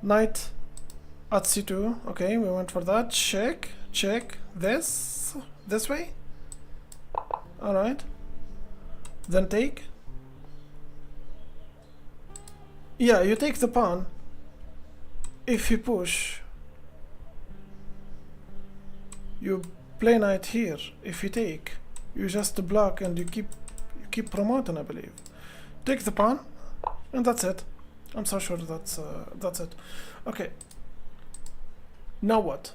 Knight at c2. Okay, we went for that. Check. Check. This way. Alright. Then take. Yeah, you take the pawn. If you push, you play knight here. If you take, you just block and you keep promoting, I believe. Take the pawn, and that's it. I'm so sure that's it. Okay. Now what?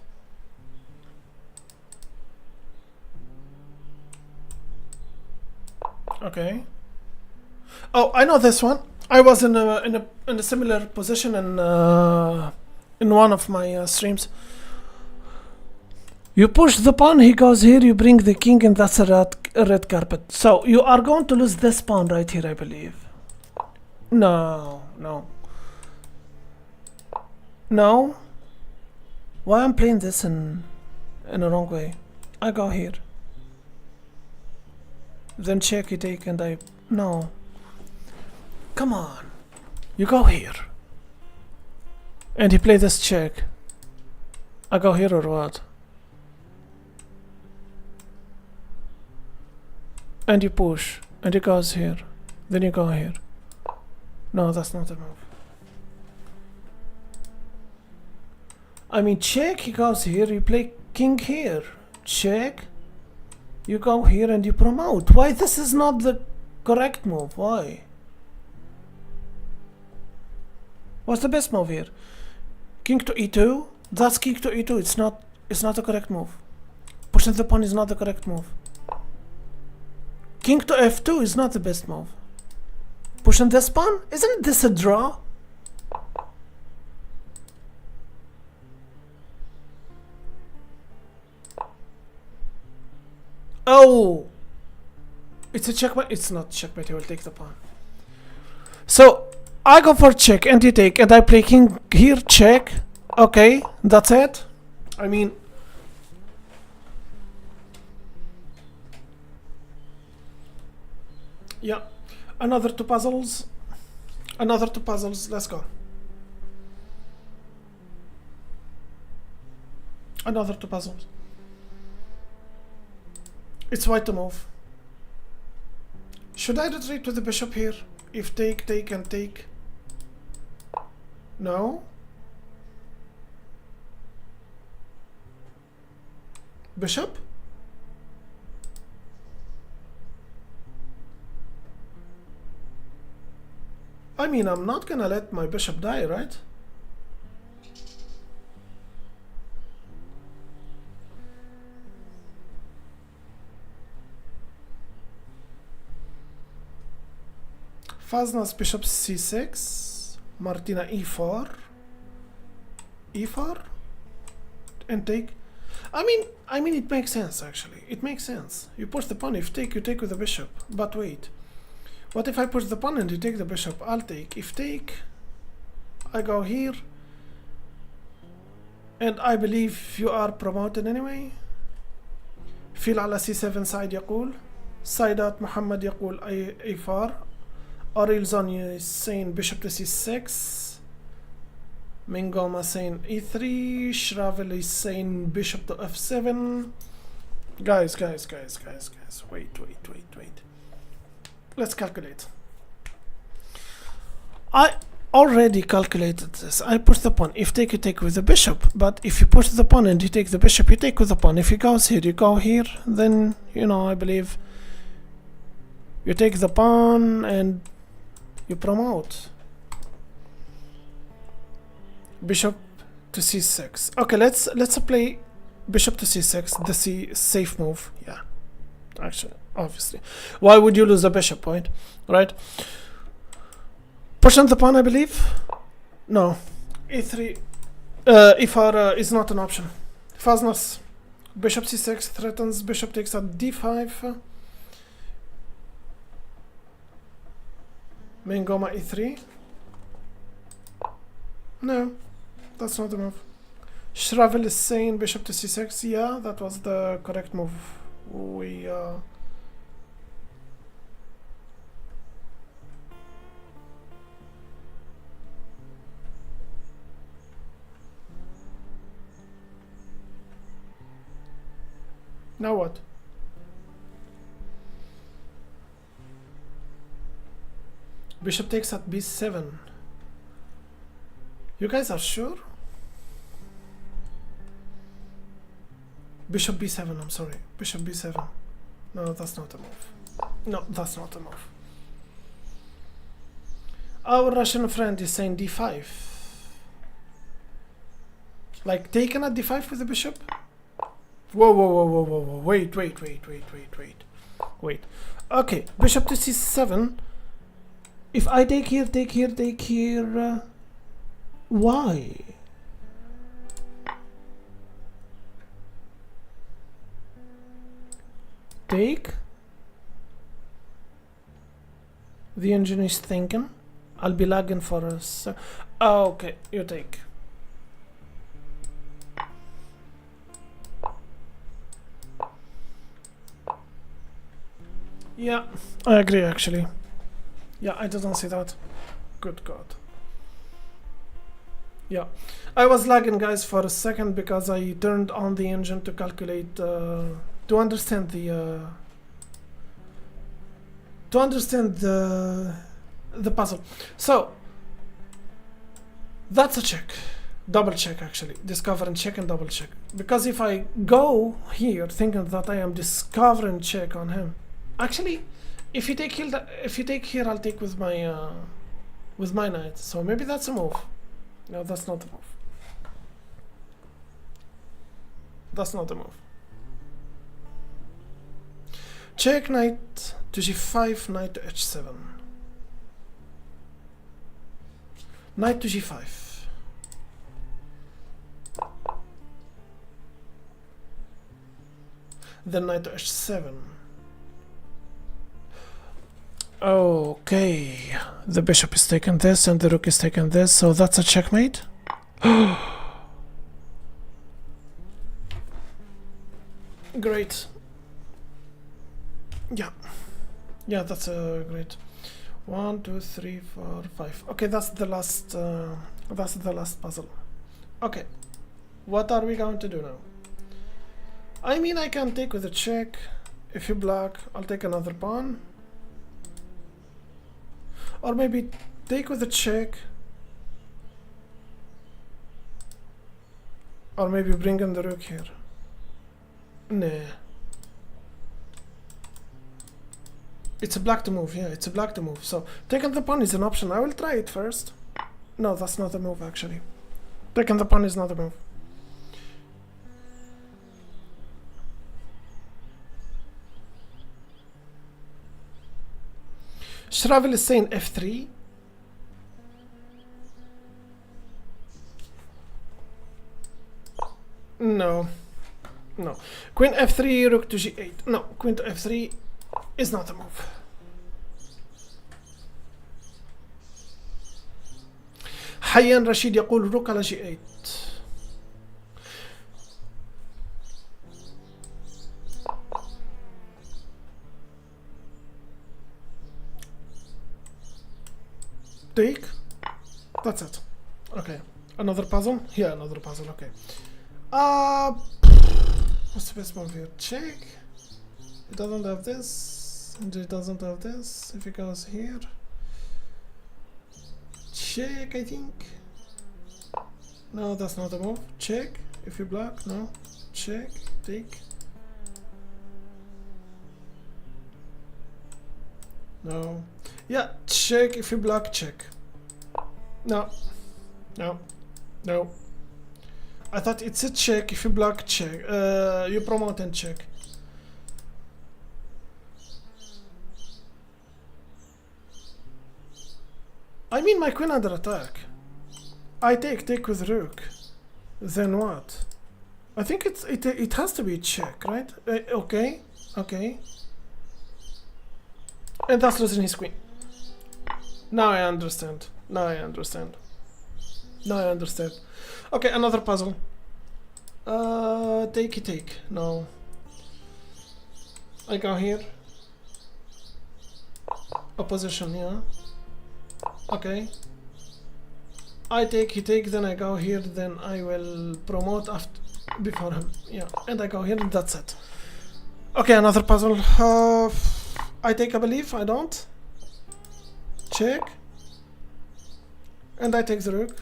Okay. Oh, I know this one. I was in a similar position in one of my streams. You push the pawn, he goes here, you bring the king, and that's a red carpet. So you are going to lose this pawn right here, I believe. No. No. Why I'm playing this in the wrong way? I go here. Then check, you take, and I... No. Come on. You go here. And he play this check. I go here or what? And you push. And he goes here. Then you go here. No, that's not a move. I mean, check, he goes here, you play king here. Check. You go here and you promote. Why this is not the correct move? Why? What's the best move here? King to e2? That's king to e2. It's not the correct move. Pushing the pawn is not the correct move. King to f2 is not the best move. Pushing this pawn? Isn't this a draw? Oh! It's a checkmate. It's not checkmate. He will take the pawn. So I go for check and you take, and I play king here. Check. Okay, that's it. I mean, yeah. Another two puzzles. Another two puzzles. Let's go. Another two puzzles. It's white to move. Should I retreat with the bishop here? If take, take, and take. No. Bishop? I mean, I'm not gonna let my bishop die, right? Faznas bishop c6, Martina e4, e4, and take. I mean, it makes sense actually. It makes sense. You push the pawn. If take, you take with the bishop. But wait, what if I push the pawn and you take the bishop? I'll take. If take, I go here, and I believe you are promoted anyway. فيل على c7 side يقول سايدات محمد يقول a4. Ariel Zanya is saying bishop to c6. Mingoma saying e3. Shravel is saying bishop to f7. Guys. Wait. Let's calculate. I already calculated this. I push the pawn. If take, you take with the bishop. But if you push the pawn and you take the bishop, you take with the pawn. If he goes here, you go here. Then, you know, I believe you take the pawn and you promote. Bishop to c6. Okay, let's play bishop to c6. The safe move. Yeah, actually, obviously. Why would you lose the bishop point, right? Push on the pawn, I believe. No, e3, e4 is not an option. Faznas. Bishop c6 threatens. Bishop takes at d5. Mingoma e3. No, that's not the move. Shravel is saying bishop to c6. Yeah, that was the correct move. We now what? Bishop takes at b7. You guys are sure? Bishop b7, I'm sorry. Bishop b7. No, that's not a move. No, that's not a move. Our Russian friend is saying d5. Like taken at d5 with the bishop? Whoa. Wait. Okay, bishop to c7. If I take here, why? Take. The engine is thinking. I'll be lagging for a sec. Oh, okay, you take. Yeah, I agree actually. Yeah, I didn't see that. Good God. Yeah, I was lagging, guys, for a second because I turned on the engine to calculate, to understand the puzzle. So that's a check, double check actually. Discover and check and double check. Because if I go here thinking that I am discovering check on him, actually, if you take here, I'll take with my knight. So maybe that's a move. No, that's not the move. That's not the move. Check knight to g5, knight to h7. Knight to g5. then knight to h7. Okay, the bishop is taking this and the rook is taking this, so that's a checkmate. Great. Yeah, that's a great. 1, 2, 3, 4, 5. Okay, that's the last puzzle. Okay, what are we going to do now? I mean, I can take with a check. If you block, I'll take another pawn. Or maybe take with a check. Or maybe bring in the rook here. Nah. It's a black to move, yeah, it's a black to move. So taking the pawn is an option. I will try it first. No, that's not a move actually. Taking the pawn is not a move. Shravel is saying f3. No. No. Queen f3, rook to g8. No, queen to f3 is not a move. حيان رشيد يقول روك على g8. Take. That's it. Okay. Another puzzle? Yeah, another puzzle. Okay. What's the best move here? Check. It doesn't have this, and it doesn't have this. If it goes here, check, I think. No, that's not a move. Check. If you block, no. Check. Take. No. Yeah, check. If you block, check. No. No. No. I thought it's a check. If you block, check. You promote and check. I mean, my queen under attack. I take with rook. Then what? I think it has to be a check, right? Okay, okay. And that's losing his queen. Now I understand. Now I understand. Now I understand. Okay, another puzzle. Take. No. I go here. Opposition, yeah. Okay. I take, he take, then I go here, then I will promote after before him. Yeah, and I go here, and that's it. Okay, another puzzle. I take, I believe. I don't. Check. And I take the rook.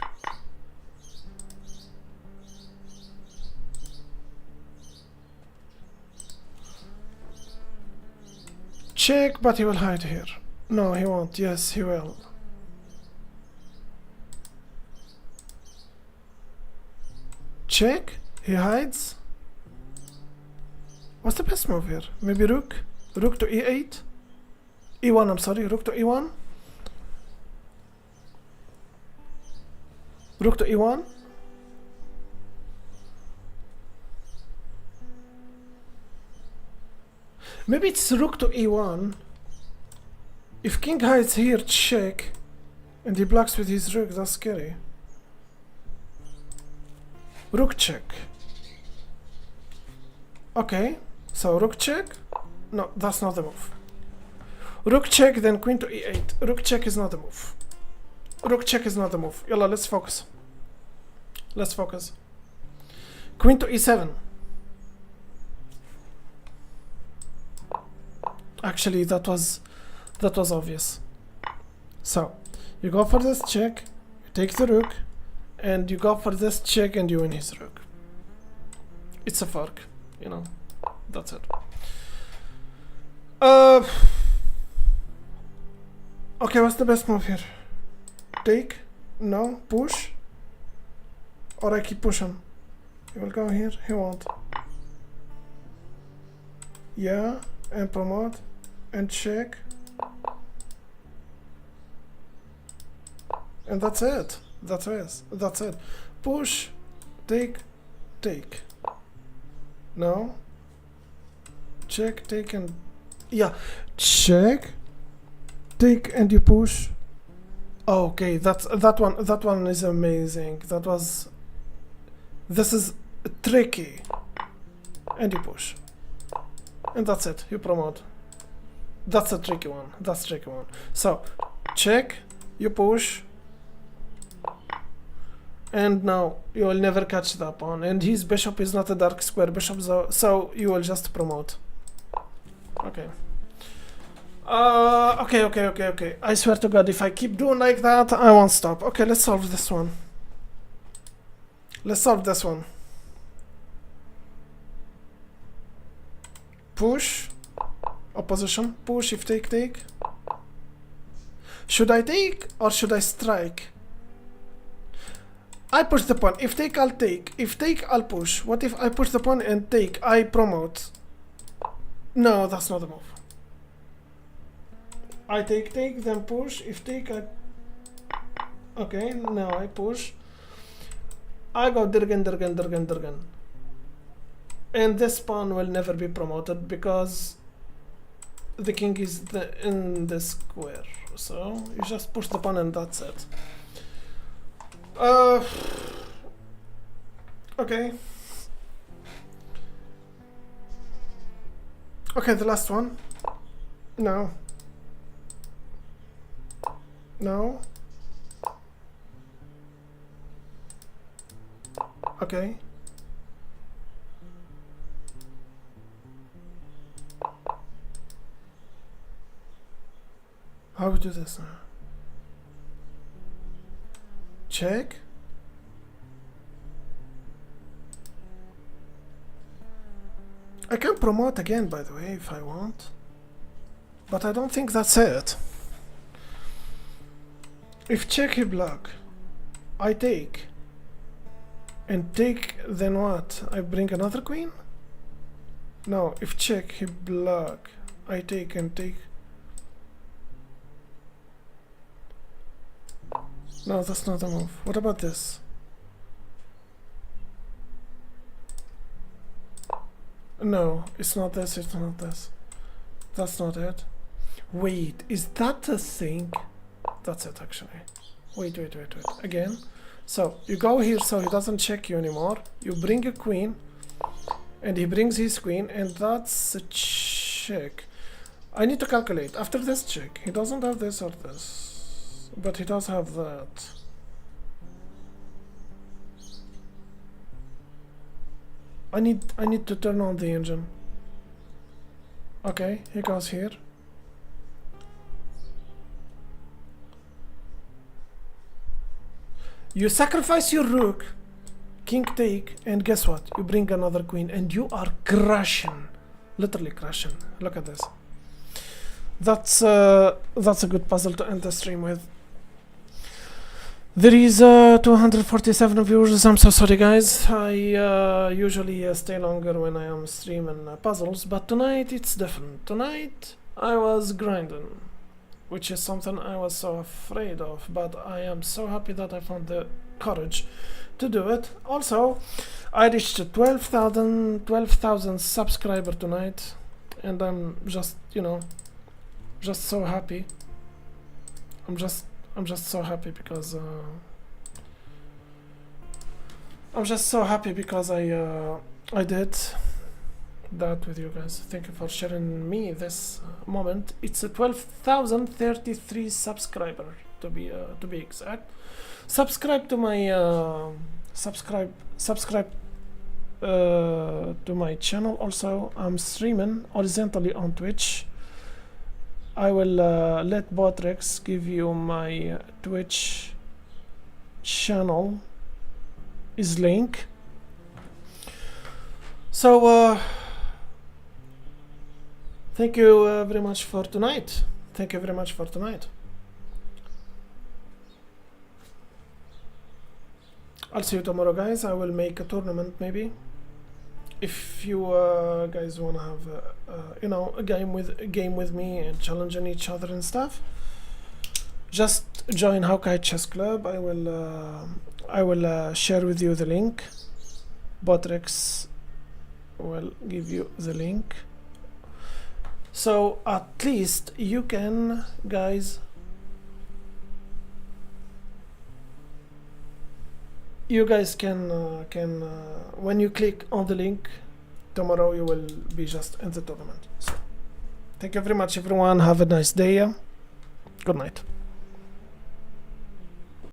Check, but he will hide here. No, he won't. Yes, he will. Check. He hides. What's the best move here? Maybe rook? Rook to e8? e1, I'm sorry. Rook to e1? Rook to e1? Maybe it's rook to e1. If king hides here, check. And he blocks with his rook, that's scary. Rook check. Okay, so rook check. No, that's not the move. Rook check, then queen to e8. Rook check is not the move. Rook check is not the move. Yalla, let's focus. Let's focus. Queen to e7. Actually, that was obvious. So, you go for this check, you take the rook, and you go for this check and you win his rook. It's a fork, you know. That's it. Okay, what's the best move here? Take? No? Push? Or I keep pushing? He will go here? He won't. Yeah, and promote, and check. And that's it. That's it. Push, take. No. check, take, and yeah, check, take, and you push. Okay, that one is amazing. This is tricky, and you push, and that's it. You promote. That's a tricky one. That's a tricky one. So check, you push, and now you will never catch that pawn. And his bishop is not a dark square bishop, so you will just promote. Okay. Okay. I swear to God, if I keep doing like that, I won't stop. Okay, let's solve this one. Let's solve this one. Push. Opposition. Push, if take, take. Should I take or should I strike? I push the pawn. If take, I'll take. If take, I'll push. What if I push the pawn and take? I promote. No, that's not the move. I take, then push. If take, I... Okay, now I push. I go dirgan. And this pawn will never be promoted because the king is in the square. So you just push the pawn and that's it. Okay. Okay, the last one. No. No. Okay. How we do this now? Check. I can promote again, by the way, if I want. But I don't think that's it. If check, he block. I take. And take, then what? I bring another queen? No, if check, he block. I take and take. No, that's not the move. What about this? No, it's not this, it's not this. That's not it. Wait, is that a thing? That's it, actually. Wait. Again. So, you go here so he doesn't check you anymore. You bring a queen. And he brings his queen. And that's a check. I need to calculate. After this check, he doesn't have this or this. But he does have that. I need to turn on the engine. Okay, he goes here. You sacrifice your rook, king take, and guess what? You bring another queen, and you are crushing, literally crushing. Look at this. That's a good puzzle to end the stream with. There is 247 viewers. I'm so sorry, guys. I usually stay longer when I am streaming puzzles, but tonight it's different. Tonight I was grinding, which is something I was so afraid of, but I am so happy that I found the courage to do it. Also, I reached 12,000 subscribers tonight, and I'm just, you know, just so happy. I'm just so happy because I did that with you guys. Thank you for sharing me this moment. It's a 12,033 subscriber to be exact. Subscribe to my to my channel. Also, I'm streaming horizontally on Twitch. I will let Botrix give you my Twitch channel, his link. So thank you very much for tonight. Thank you very much for tonight. I'll see you tomorrow, guys. I will make a tournament maybe. If you guys wanna have you know, a game with me and challenging each other and stuff, just join Hawkeye Chess Club. I will share with you the link. Botrix will give you the link. So at least you can, guys, you guys can when you click on the link tomorrow, you will be just in the tournament. So thank you very much, everyone. Have a nice day. Good night.